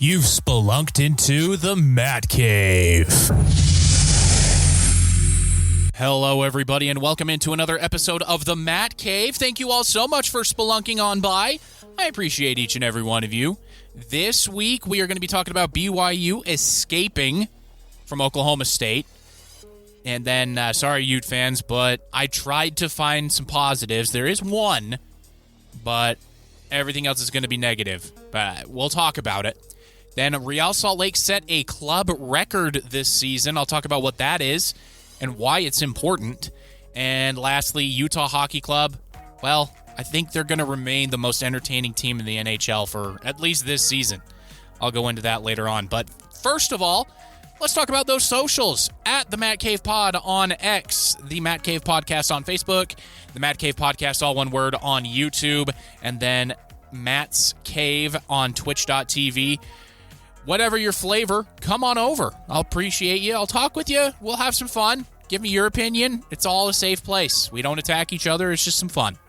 You've spelunked into the Matt Cave. Hello, everybody, and welcome into another episode of the Matt Cave. Thank you all so much for spelunking on by. I appreciate each and every one of you. This week, we are going to be talking about BYU escaping from Oklahoma State. And then, sorry, Ute fans, but I tried to find some positives. There is one, but everything else is going to be negative. But we'll talk about it. Then Real Salt Lake set a club record this season. I'll talk about what that is and why it's important. And lastly, Utah Hockey Club. Well, I think they're going to remain the most entertaining team in the NHL for at least this season. I'll go into that later on. But first of all, let's talk about those socials. At the Matt Cave Pod on X, the Matt Cave Podcast on Facebook, the Matt Cave Podcast, all one word, on YouTube, and then Matt's Cave on twitch.tv. Whatever your flavor, come on over. I'll appreciate you. I'll talk with you. We'll have some fun. Give me your opinion. It's all a safe place. We don't attack each other. It's just some fun.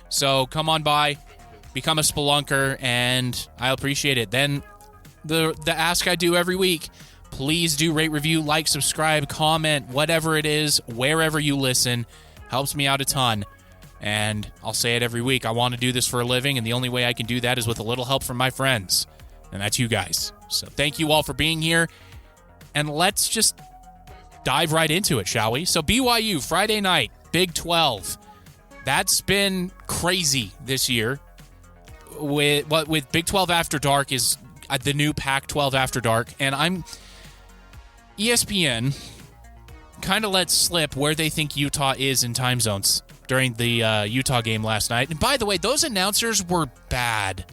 So come on by, become a spelunker, and I'll appreciate it. Then the ask I do every week, please do rate, review, like, subscribe, comment, whatever it is, wherever you listen. Helps me out a ton. And I'll say it every week. I want to do this for a living, and the only way I can do that is with a little help from my friends. And that's you guys. So thank you all for being here. And let's just dive right into it, shall we? So BYU, Friday night, Big 12. That's been crazy this year. With Big 12 After Dark is the new Pac-12 After Dark. And ESPN kind of let slip where they think Utah is in time zones during the Utah game last night. And by the way, those announcers were bad.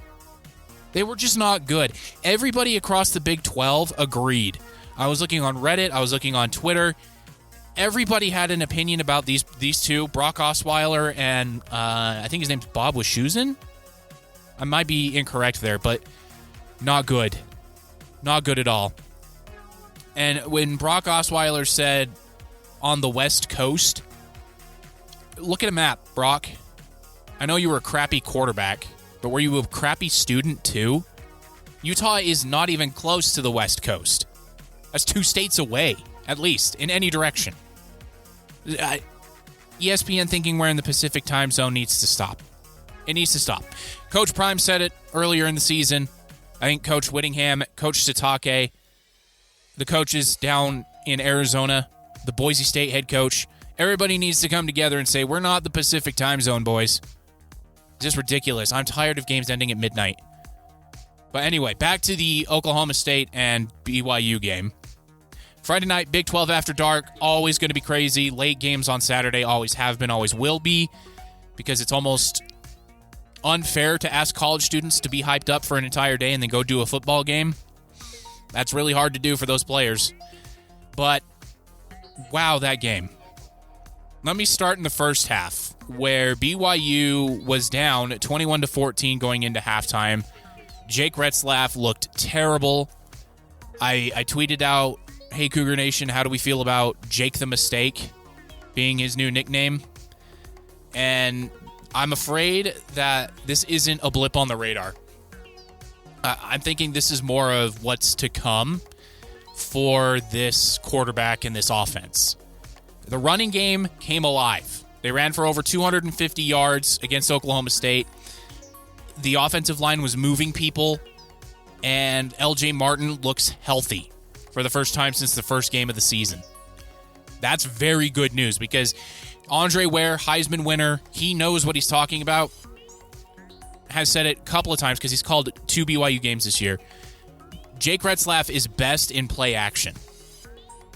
They were just not good. Everybody across the Big 12 agreed. I was looking on Reddit. I was looking on Twitter. Everybody had an opinion about these two, Brock Osweiler and I think his name's Bob Wischusen. I might be incorrect there, but not good. Not good at all. And when Brock Osweiler said on the West Coast, look at a map, Brock. I know you were a crappy quarterback, but were you a crappy student too? Utah is not even close to the West Coast. That's 2 states away, at least, in any direction. ESPN thinking we're in the Pacific time zone needs to stop. It needs to stop. Coach Prime said it earlier in the season. I think Coach Whittingham, Coach Satake, the coaches down in Arizona, the Boise State head coach, everybody needs to come together and say, we're not the Pacific time zone, boys. It's just ridiculous. I'm tired of games ending at midnight. But anyway, back to the Oklahoma State and BYU game. Friday night, Big 12 After Dark, always going to be crazy. Late games on Saturday always have been, always will be, because it's almost unfair to ask college students to be hyped up for an entire day and then go do a football game. That's really hard to do for those players. But, wow, that game. Let me start in the first half, where BYU was down 21-14 going into halftime. Jake Retzlaff looked terrible. I tweeted out, hey, Cougar Nation, how do we feel about Jake the Mistake being his new nickname? And I'm afraid that this isn't a blip on the radar. I'm thinking this is more of what's to come for this quarterback and this offense. The running game came alive. They ran for over 250 yards against Oklahoma State. The offensive line was moving people, and LJ Martin looks healthy for the first time since the first game of the season. That's very good news because Andre Ware, Heisman winner, he knows what he's talking about, has said it a couple of times because he's called 2 BYU games this year. Jake Retzlaff is best in play action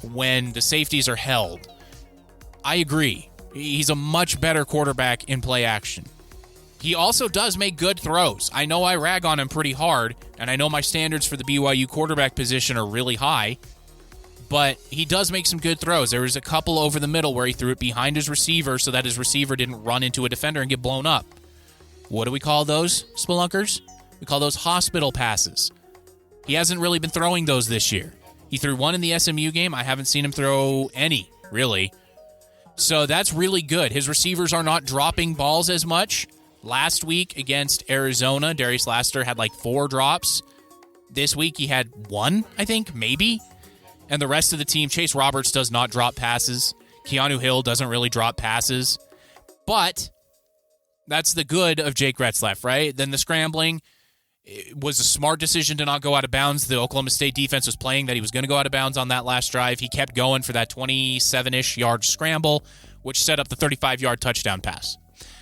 when the safeties are held. I agree. He's a much better quarterback in play action. He also does make good throws. I know I rag on him pretty hard, and I know my standards for the BYU quarterback position are really high, but he does make some good throws. There was a couple over the middle where he threw it behind his receiver so that his receiver didn't run into a defender and get blown up. What do we call those, spelunkers? We call those hospital passes. He hasn't really been throwing those this year. He threw one in the SMU game. I haven't seen him throw any, really. So that's really good. His receivers are not dropping balls as much. Last week against Arizona, Darius Laster had like 4 drops. This week he had one, I think, maybe. And the rest of the team, Chase Roberts does not drop passes. Keanu Hill doesn't really drop passes. But that's the good of Jake Retzlaff, right? Then the scrambling, it was a smart decision to not go out of bounds. The Oklahoma State defense was playing that he was going to go out of bounds on that last drive. He kept going for that 27-ish yard scramble, which set up the 35-yard touchdown pass.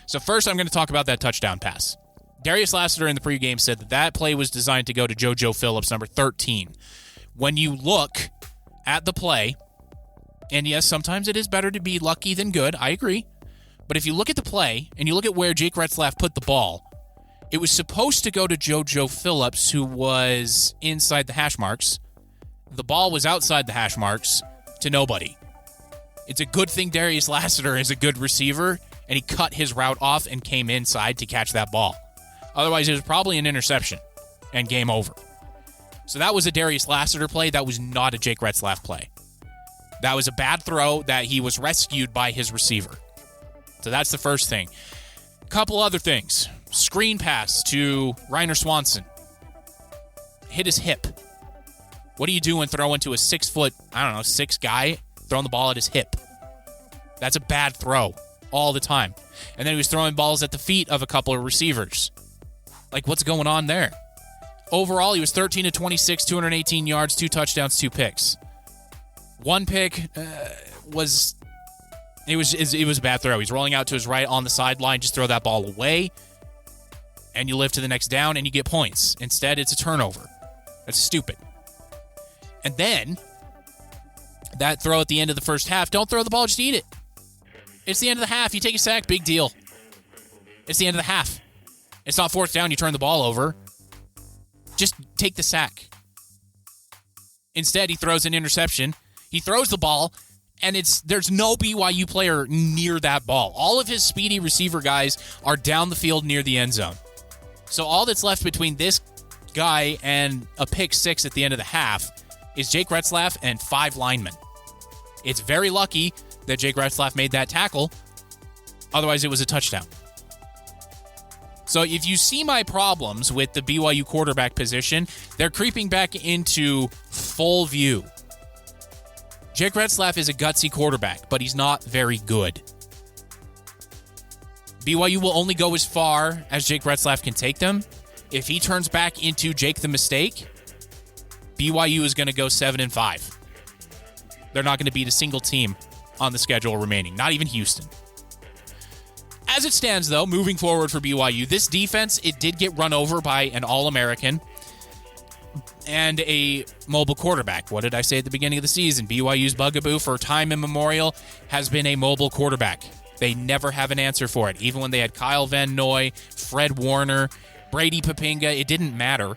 So first I'm going to talk about that touchdown pass. Darius Lassiter in the pregame said that play was designed to go to JoJo Phillips, number 13. When you look at the play, and yes, sometimes it is better to be lucky than good, I agree. But if you look at the play, and you look at where Jake Retzlaff put the ball, it was supposed to go to JoJo Phillips, who was inside the hash marks. The ball was outside the hash marks to nobody. It's a good thing Darius Lassiter is a good receiver, and he cut his route off and came inside to catch that ball. Otherwise, it was probably an interception and game over. So that was a Darius Lassiter play. That was not a Jake Retzlaff play. That was a bad throw that he was rescued by his receiver. So that's the first thing. Couple other things. Screen pass to Reiner Swanson. Hit his hip. What are you doing throwing to a 6 guy, throwing the ball at his hip? That's a bad throw all the time. And then he was throwing balls at the feet of a couple of receivers. Like, what's going on there? Overall, he was 13 of 26, 218 yards, 2 touchdowns, 2 picks. One pick was a bad throw. He's rolling out to his right on the sideline. Just throw that ball away, and you live to the next down, and you get points. Instead, it's a turnover. That's stupid. And then, that throw at the end of the first half, don't throw the ball, just eat it. It's the end of the half. You take a sack, big deal. It's the end of the half. It's not fourth down, you turn the ball over. Just take the sack. Instead, he throws an interception. He throws the ball, and there's no BYU player near that ball. All of his speedy receiver guys are down the field near the end zone. So all that's left between this guy and a pick six at the end of the half is Jake Retzlaff and 5 linemen. It's very lucky that Jake Retzlaff made that tackle. Otherwise, it was a touchdown. So if you see my problems with the BYU quarterback position, they're creeping back into full view. Jake Retzlaff is a gutsy quarterback, but he's not very good. BYU will only go as far as Jake Retzlaff can take them. If he turns back into Jake the Mistake, BYU is going to go 7-5. They're not going to beat a single team on the schedule remaining, not even Houston. As it stands, though, moving forward for BYU, this defense, it did get run over by an All-American and a mobile quarterback. What did I say at the beginning of the season? BYU's bugaboo for time immemorial has been a mobile quarterback. They never have an answer for it. Even when they had Kyle Van Noy, Fred Warner, Brady Papinga, it didn't matter.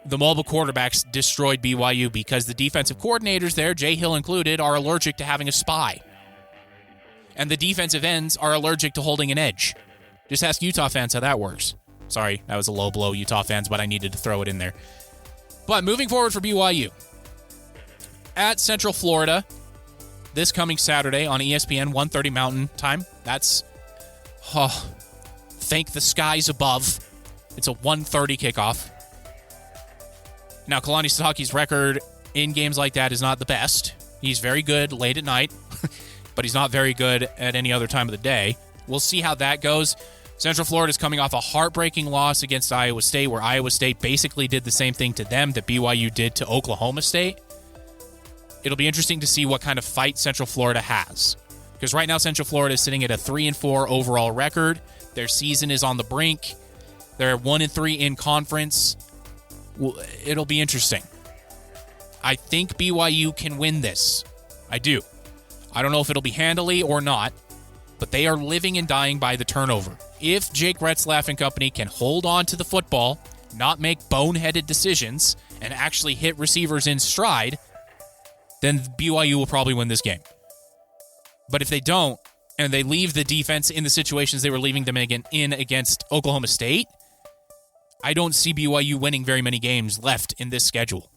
The mobile quarterbacks destroyed BYU because the defensive coordinators there, Jay Hill included, are allergic to having a spy. And the defensive ends are allergic to holding an edge. Just ask Utah fans how that works. Sorry, that was a low blow, Utah fans, but I needed to throw it in there. But moving forward for BYU. At Central Florida, this coming Saturday on ESPN, 1:30 Mountain Time. That's, thank the skies above. It's a 1:30 kickoff. Now, Kalani Sitake's record in games like that is not the best. He's very good late at night, but he's not very good at any other time of the day. We'll see how that goes. Central Florida is coming off a heartbreaking loss against Iowa State, where Iowa State basically did the same thing to them that BYU did to Oklahoma State. It'll be interesting to see what kind of fight Central Florida has. Because right now, Central Florida is sitting at a 3-4 overall record. Their season is on the brink. They're 1-3 in conference. It'll be interesting. I think BYU can win this. I do. I don't know if it'll be handily or not, but they are living and dying by the turnover. If Jake Retzlaff and company can hold on to the football, not make boneheaded decisions, and actually hit receivers in stride, then BYU will probably win this game. But if they don't, and they leave the defense in the situations they were leaving them in against Oklahoma State, I don't see BYU winning very many games left in this schedule.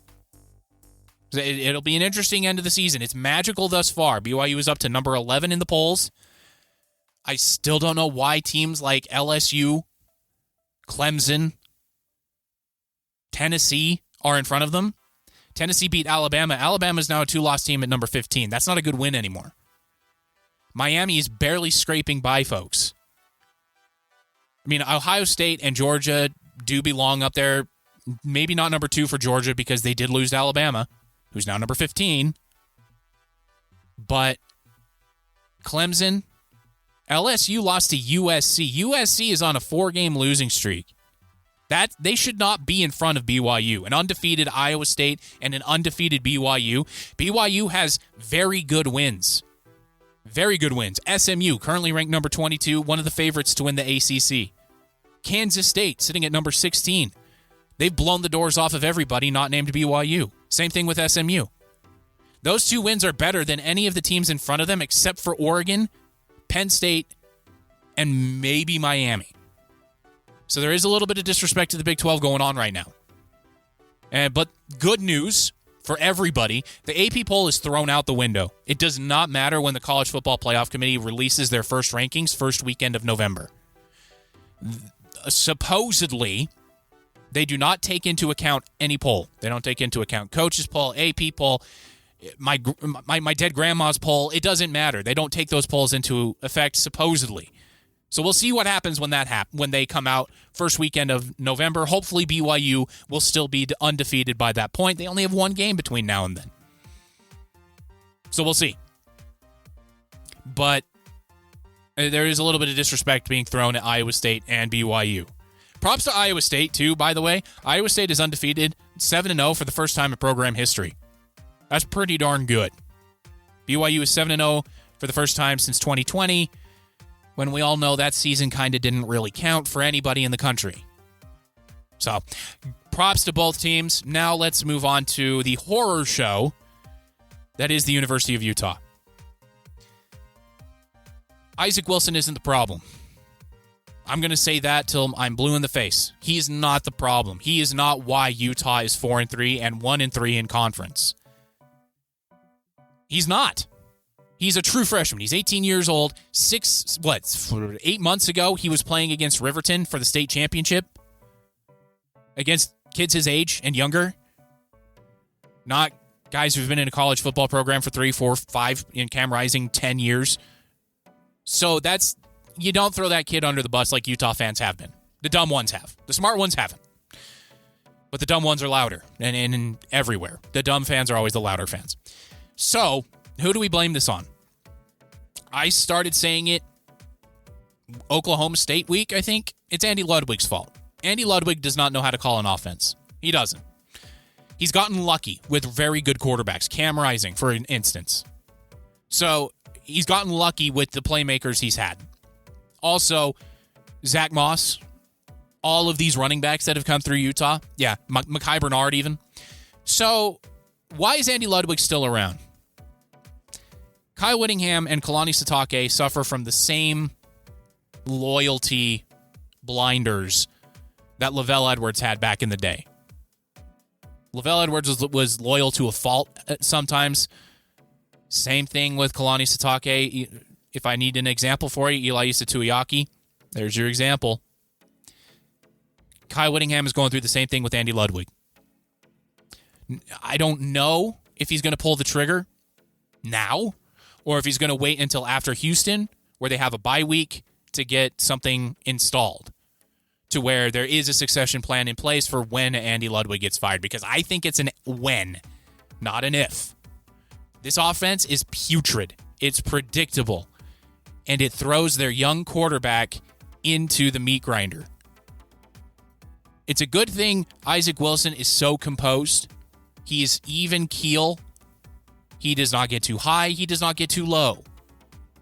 It'll be an interesting end of the season. It's magical thus far. BYU is up to number 11 in the polls. I still don't know why teams like LSU, Clemson, Tennessee are in front of them. Tennessee beat Alabama. Alabama's now a 2-loss team at number 15. That's not a good win anymore. Miami is barely scraping by, folks. I mean, Ohio State and Georgia do belong up there. Maybe not number 2 for Georgia because they did lose to Alabama, who's now number 15. But Clemson, LSU lost to USC. USC is on a 4-game losing streak. That they should not be in front of BYU. An undefeated Iowa State and an undefeated BYU. BYU has very good wins. Very good wins. SMU, currently ranked number 22, one of the favorites to win the ACC. Kansas State, sitting at number 16. They've blown the doors off of everybody not named BYU. Same thing with SMU. Those 2 wins are better than any of the teams in front of them except for Oregon, Penn State, and maybe Miami. So there is a little bit of disrespect to the Big 12 going on right now. But good news for everybody, the AP poll is thrown out the window. It does not matter when the College Football Playoff Committee releases their first rankings first weekend of November. Supposedly, they do not take into account any poll. They don't take into account coaches' poll, AP poll, my dead grandma's poll. It doesn't matter. They don't take those polls into effect, supposedly. So we'll see what happens when when they come out first weekend of November. Hopefully BYU will still be undefeated by that point. They only have 1 game between now and then. So we'll see. But there is a little bit of disrespect being thrown at Iowa State and BYU. Props to Iowa State, too, by the way. Iowa State is undefeated, 7-0 for the first time in program history. That's pretty darn good. BYU is 7-0 for the first time since 2020, when we all know that season kind of didn't really count for anybody in the country. So, props to both teams. Now let's move on to the horror show that is the University of Utah. Isaac Wilson isn't the problem. I'm going to say that till I'm blue in the face. He is not the problem. He is not why Utah is 4-3 and 1-3 in conference. He's not. He's a true freshman. He's 18 years old. 8 months ago, he was playing against Riverton for the state championship. Against kids his age and younger. Not guys who've been in a college football program for 3, 4, 5, in Cam Rising, 10 years. So you don't throw that kid under the bus like Utah fans have been. The dumb ones have. The smart ones haven't. But the dumb ones are louder and everywhere. The dumb fans are always the louder fans. So, who do we blame this on? I started saying it Oklahoma State week, I think. It's Andy Ludwig's fault. Andy Ludwig does not know how to call an offense. He doesn't. He's gotten lucky with very good quarterbacks. Cam Rising, for an instance. So, he's gotten lucky with the playmakers he's had. Also, Zach Moss, all of these running backs that have come through Utah. Yeah, Mekhi Bernard even. So, why is Andy Ludwig still around? Kyle Whittingham and Kalani Sitake suffer from the same loyalty blinders that Lavelle Edwards had back in the day. Lavelle Edwards was loyal to a fault sometimes. Same thing with Kalani Sitake. If I need an example for you, Eli Tuiaki. There's your example. Kyle Whittingham is going through the same thing with Andy Ludwig. I don't know if he's going to pull the trigger now or if he's going to wait until after Houston, where they have a bye week, to get something installed to where there is a succession plan in place for when Andy Ludwig gets fired, because I think it's an when, not an if. This offense is putrid. It's predictable, and it throws their young quarterback into the meat grinder. It's a good thing Isaac Wilson is so composed. He is even keel. He does not get too high. He does not get too low.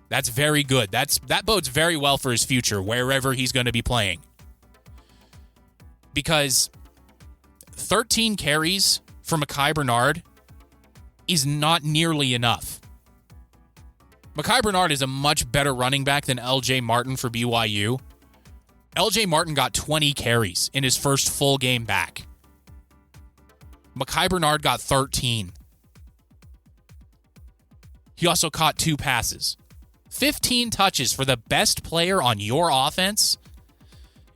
That's very good. That bodes very well for his future, wherever he's going to be playing. Because 13 carries for Mekhi Bernard is not nearly enough. Mekhi Bernard is a much better running back than LJ Martin for BYU. LJ Martin got 20 carries in his first full game back. Mekhi Bernard got 13. He also caught 2 passes. 15 touches for the best player on your offense,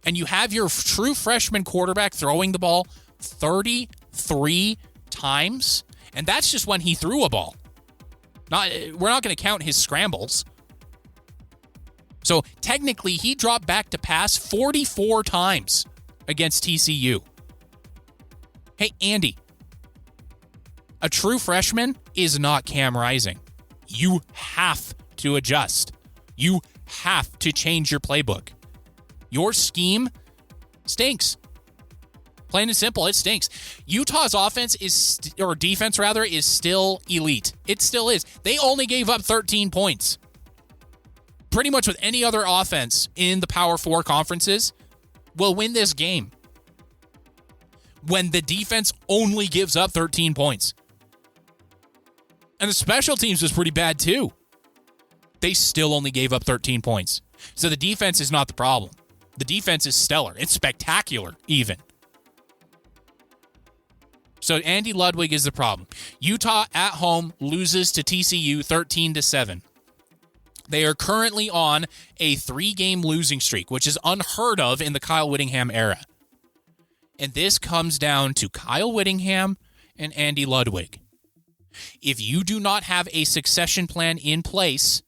and you have your true freshman quarterback throwing the ball 33 times, and that's just when he threw a ball. We're not going to count his scrambles. So technically, he dropped back to pass 44 times against TCU. Hey, Andy, a true freshman is not Cam Rising. You have to adjust. You have to change your playbook. Your scheme stinks. Plain and simple, it stinks. Utah's offense defense is still elite. It still is. They only gave up 13 points. Pretty much with any other offense in the Power 4 conferences will win this game when the defense only gives up 13 points. And the special teams was pretty bad too. They still only gave up 13 points. So the defense is not the problem. The defense is stellar. It's spectacular, even. So Andy Ludwig is the problem. Utah at home loses to TCU 13-7. They are currently on a 3-game losing streak, which is unheard of in the Kyle Whittingham era. And this comes down to Kyle Whittingham and Andy Ludwig. If you do not have a succession plan in place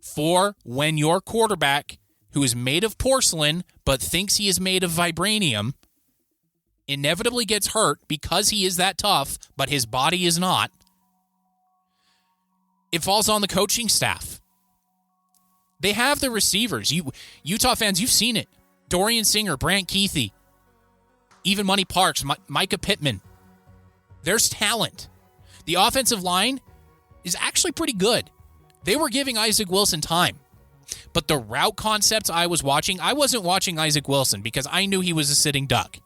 for when your quarterback, who is made of porcelain but thinks he is made of vibranium, inevitably gets hurt because he is that tough, but his body is not, it falls on the coaching staff. They have the receivers. Utah fans, you've seen it. Dorian Singer, Brant Keithy, even Money Parks, Micah Pittman. There's talent. The offensive line is actually pretty good. They were giving Isaac Wilson time. But the route concepts I was watching, I wasn't watching Isaac Wilson because I knew he was a sitting duck.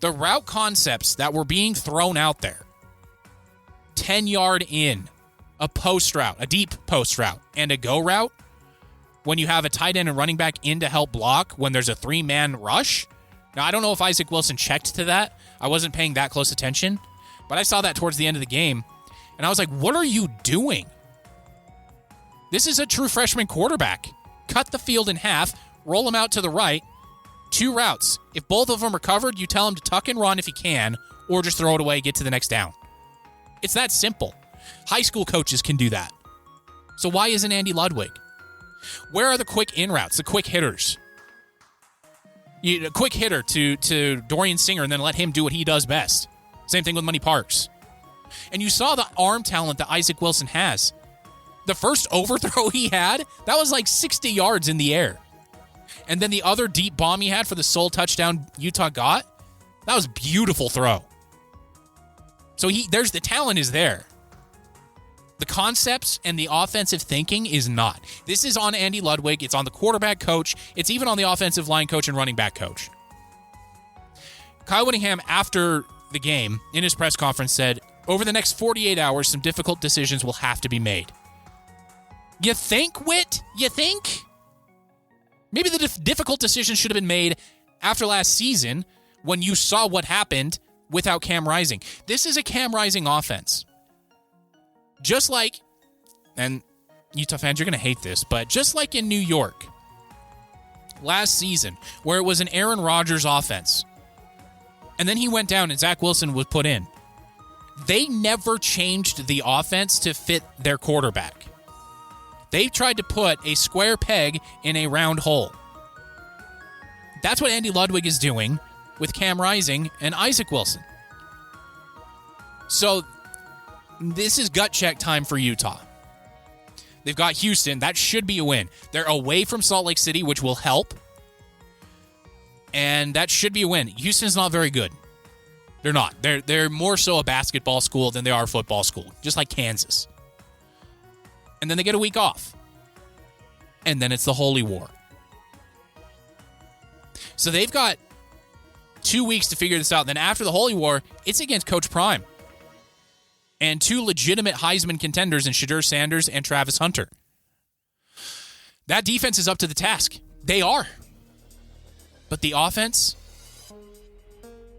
The route concepts that were being thrown out there, 10-yard in, a post route, a deep post route, and a go route, when you have a tight end and running back in to help block when there's a 3-man rush. Now, I don't know if Isaac Wilson checked to that. I wasn't paying that close attention. But I saw that towards the end of the game, and I was like, what are you doing? This is a true freshman quarterback. Cut the field in half, roll him out to the right, 2 routes. If both of them are covered, you tell him to tuck and run if he can, or just throw it away, get to the next down. It's that simple. High school coaches can do that. So why isn't Andy Ludwig? Where are the quick in routes, the quick hitters? A quick hitter to Dorian Singer and then let him do what he does best. Same thing with Money Parks. And you saw the arm talent that Isaac Wilson has. The first overthrow he had, that was like 60 yards in the air. And then the other deep bomb he had for the sole touchdown Utah got, that was a beautiful throw. So there's the talent is there. The concepts and the offensive thinking is not. This is on Andy Ludwig. It's on the quarterback coach. It's even on the offensive line coach and running back coach. Kyle Whittingham, after the game, in his press conference, said, over the next 48 hours, some difficult decisions will have to be made. You think, Whit? You think? Maybe the difficult decisions should have been made after last season when you saw what happened without Cam Rising. This is a Cam Rising offense. Just like, and Utah fans, you're going to hate this, but just like in New York last season, where it was an Aaron Rodgers offense, and then he went down and Zach Wilson was put in, they never changed the offense to fit their quarterback. They tried to put a square peg in a round hole. That's what Andy Ludwig is doing with Cam Rising and Isaac Wilson. So this is gut check time for Utah. They've got Houston. That should be a win. They're away from Salt Lake City, which will help. And that should be a win. Houston's not very good. They're not. They're more so a basketball school than they are a football school, just like Kansas. And then they get a week off. And then it's the Holy War. So they've got 2 weeks to figure this out. Then after the Holy War, it's against Coach Prime and 2 legitimate Heisman contenders in Shadur Sanders and Travis Hunter. That defense is up to the task. They are. But the offense,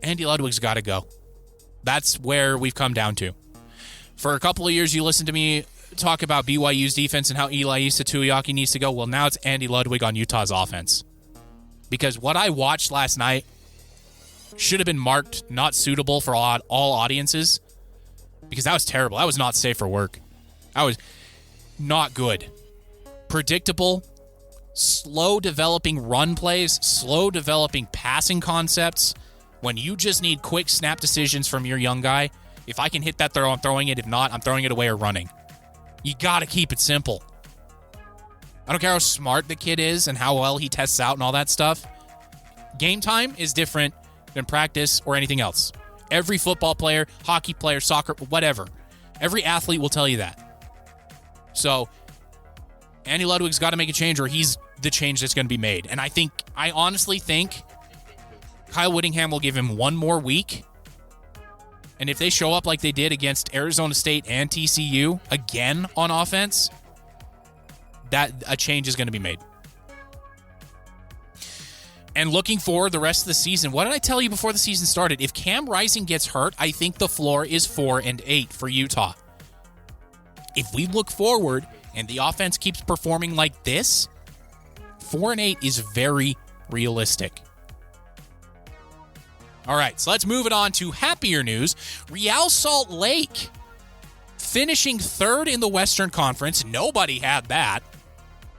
Andy Ludwig's got to go. That's where we've come down to. For a couple of years, you listened to me talk about BYU's defense and how Eli Tuiaki needs to go. Well, now it's Andy Ludwig on Utah's offense. Because what I watched last night, should have been marked not suitable for all audiences, because that was terrible. That was not safe for work. That was not good. Predictable, slow developing run plays, slow developing passing concepts. When you just need quick snap decisions from your young guy, if I can hit that throw, I'm throwing it. If not, I'm throwing it away or running. You got to keep it simple. I don't care how smart the kid is and how well he tests out and all that stuff. Game time is different than practice or anything else. Every football player, hockey player, soccer, whatever. Every athlete will tell you that. So, Andy Ludwig's got to make a change, or he's the change that's going to be made. And I honestly think Kyle Whittingham will give him one more week. And if they show up like they did against Arizona State and TCU again on offense, that a change is going to be made. And looking forward the rest of the season, what did I tell you before the season started? If Cam Rising gets hurt, I think the floor is 4-8 for Utah. If we look forward and the offense keeps performing like this, 4-8 is very realistic. All right, so let's move it on to happier news. Real Salt Lake finishing third in the Western Conference. Nobody had that.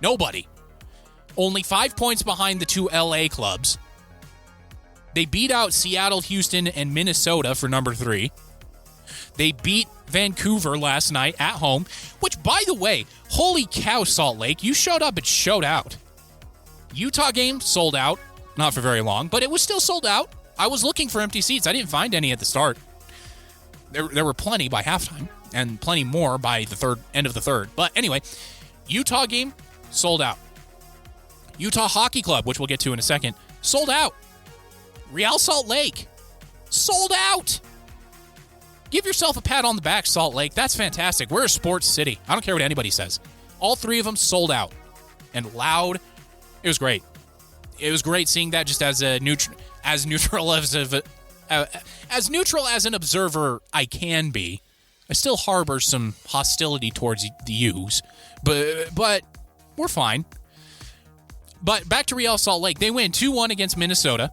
Nobody. Only 5 points behind the two LA clubs. They beat out Seattle, Houston, and Minnesota for number 3. They beat Vancouver last night at home, which, by the way, holy cow, Salt Lake, you showed up and showed out. Utah game sold out. Not for very long, but it was still sold out. I was looking for empty seats. I didn't find any at the start. There were plenty by halftime and plenty more by the end of the third. But anyway, Utah game sold out. Utah Hockey Club, which we'll get to in a second, sold out. Real Salt Lake, sold out. Give yourself a pat on the back, Salt Lake. That's fantastic. We're a sports city. I don't care what anybody says. All 3 of them sold out and loud. It was great. It was great seeing that just as a neutral as neutral as an observer I can be. I still harbor some hostility towards the Utes, but we're fine. But back to Real Salt Lake. They win 2-1 against Minnesota,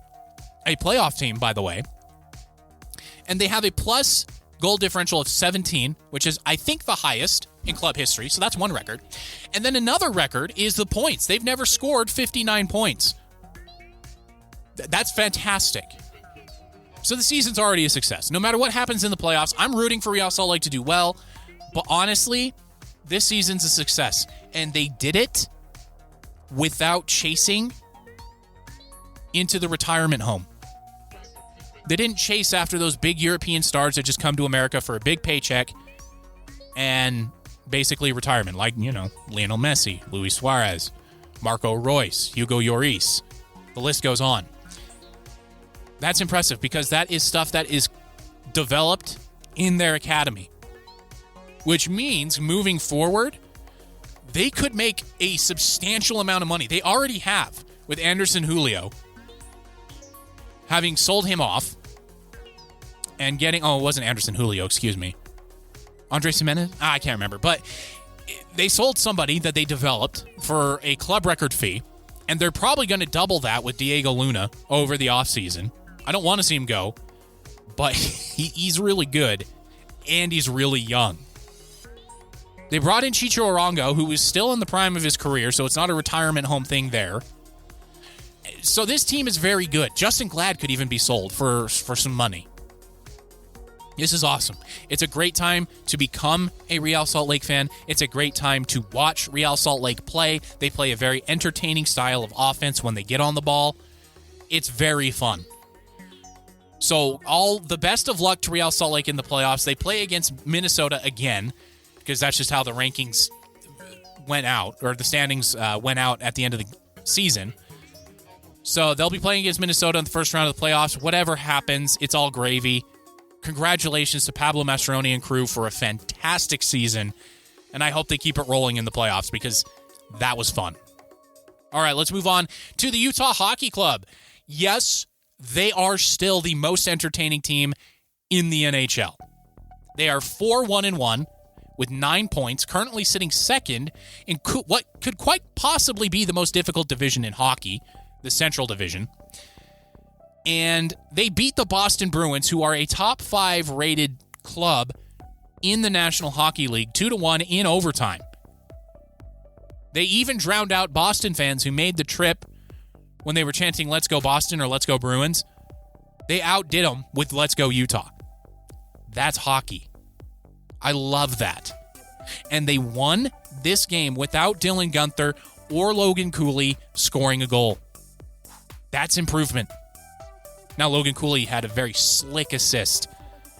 a playoff team, by the way. And they have a plus goal differential of 17, which is, I think, the highest in club history. So that's one record. And then another record is the points. They've never scored 59 points. That's fantastic. So the season's already a success. No matter what happens in the playoffs, I'm rooting for Real Salt Lake to do well. But honestly, this season's a success. And they did it without chasing into the retirement home. They didn't chase after those big European stars that just come to America for a big paycheck and basically retirement, like, Lionel Messi, Luis Suarez, Marco Reus, Hugo Lloris. The list goes on. That's impressive because that is stuff that is developed in their academy, which means moving forward, they could make a substantial amount of money. They already have with Anderson Julio, having sold him off and getting, it wasn't Anderson Julio, excuse me. Andres Jimenez? I can't remember. But they sold somebody that they developed for a club record fee, and they're probably going to double that with Diego Luna over the offseason. I don't want to see him go, but he's really good, and he's really young. They brought in Chicho Arango, who is still in the prime of his career, so it's not a retirement home thing there. So this team is very good. Justin Glad could even be sold for some money. This is awesome. It's a great time to become a Real Salt Lake fan. It's a great time to watch Real Salt Lake play. They play a very entertaining style of offense when they get on the ball. It's very fun. So all the best of luck to Real Salt Lake in the playoffs. They play against Minnesota again, because that's just how the rankings went out, or the standings went out at the end of the season. So they'll be playing against Minnesota in the first round of the playoffs. Whatever happens, it's all gravy. Congratulations to Pablo Mastroeni and crew for a fantastic season, and I hope they keep it rolling in the playoffs because that was fun. All right, let's move on to the Utah Hockey Club. Yes, they are still the most entertaining team in the NHL. They are 4-1-1 with 9 points, currently sitting second in what could quite possibly be the most difficult division in hockey, the Central Division. And they beat the Boston Bruins, who are a top 5 rated club in the National Hockey League, 2-1 in overtime. They even drowned out Boston fans who made the trip when they were chanting, "Let's go Boston" or "Let's go Bruins." They outdid them with "Let's go Utah." That's hockey. I love that. And they won this game without Dylan Guenther or Logan Cooley scoring a goal. That's improvement. Now, Logan Cooley had a very slick assist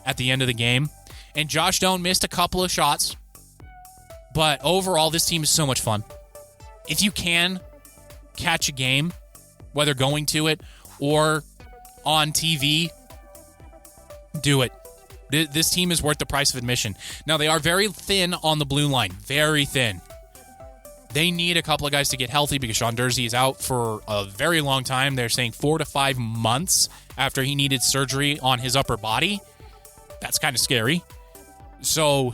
at the end of the game, and Josh Doan missed a couple of shots. But overall, this team is so much fun. If you can catch a game, whether going to it or on TV, do it. This team is worth the price of admission. Now, they are very thin on the blue line. Very thin. They need a couple of guys to get healthy because Sean Durzi is out for a very long time. They're saying 4 to 5 months after he needed surgery on his upper body. That's kind of scary. So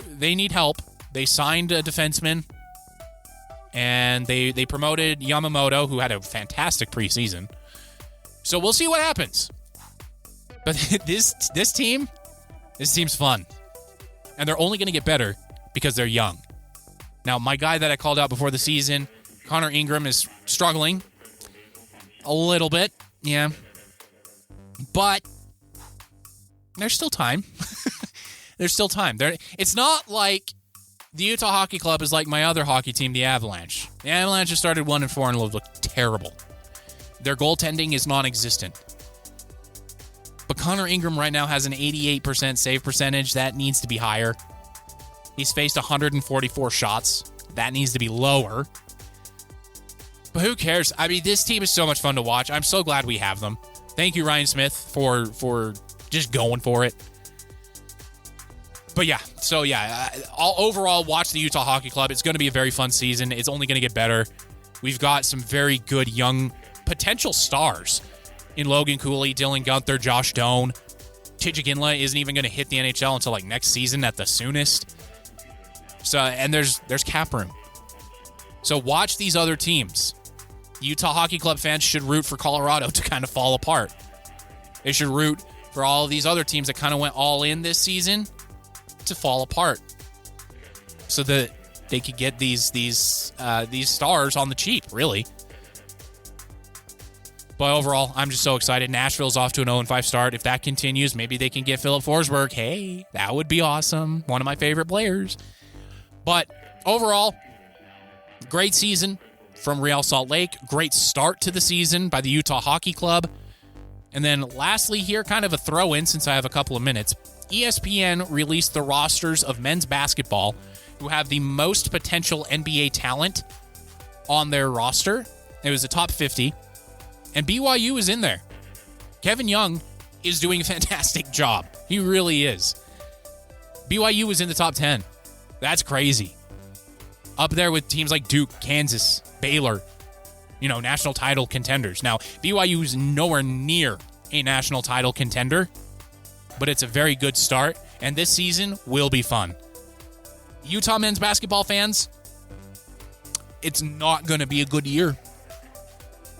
they need help. They signed a defenseman, and they promoted Yamamoto, who had a fantastic preseason. So we'll see what happens. But this team's fun. And they're only going to get better because they're young. Now, my guy that I called out before the season, Connor Ingram, is struggling a little bit. Yeah. But there's still time. There's still time. It's not like the Utah Hockey Club is like my other hockey team, the Avalanche. The Avalanche has started 1-4 and look terrible. Their goaltending is non-existent. But Connor Ingram right now has an 88% save percentage. That needs to be higher. He's faced 144 shots. That needs to be lower. But who cares? I mean, this team is so much fun to watch. I'm so glad we have them. Thank you, Ryan Smith, for just going for it. But overall, watch the Utah Hockey Club. It's going to be a very fun season. It's only going to get better. We've got some very good young potential stars in Logan Cooley, Dylan Guenther, Josh Doan. TJ Ginla isn't even going to hit the NHL until next season at the soonest. So, and there's cap room. So watch these other teams. Utah Hockey Club fans should root for Colorado to kind of fall apart. They should root for all of these other teams that kind of went all in this season to fall apart, so that they could get these stars on the cheap, really. But overall, I'm just so excited. Nashville's off to an 0-5 start. If that continues, maybe they can get Philip Forsberg. Hey, that would be awesome. One of my favorite players. But overall, great season from Real Salt Lake. Great start to the season by the Utah Hockey Club. And then lastly here, kind of a throw-in since I have a couple of minutes. ESPN released the rosters of men's basketball who have the most potential NBA talent on their roster. It was the top 50. And BYU is in there. Kevin Young is doing a fantastic job. He really is. BYU was in the top 10. That's crazy. Up there with teams like Duke, Kansas, Baylor, national title contenders. Now, BYU is nowhere near a national title contender, but it's a very good start, and this season will be fun. Utah men's basketball fans, it's not going to be a good year.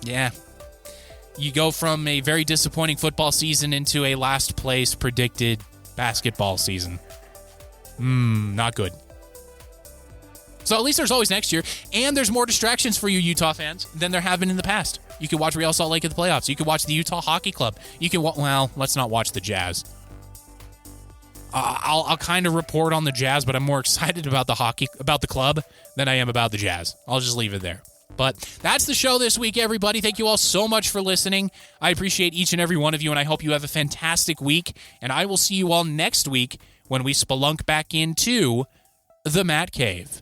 Yeah. You go from a very disappointing football season into a last place predicted basketball season. Not good. So at least there's always next year, and there's more distractions for you Utah fans than there have been in the past. You can watch Real Salt Lake at the playoffs. You can watch the Utah Hockey Club. You can let's not watch the Jazz. I'll kind of report on the Jazz, but I'm more excited about the club than I am about the Jazz. I'll just leave it there. But that's the show this week, everybody. Thank you all so much for listening. I appreciate each and every one of you, and I hope you have a fantastic week. And I will see you all next week when we spelunk back into the Matt Cave.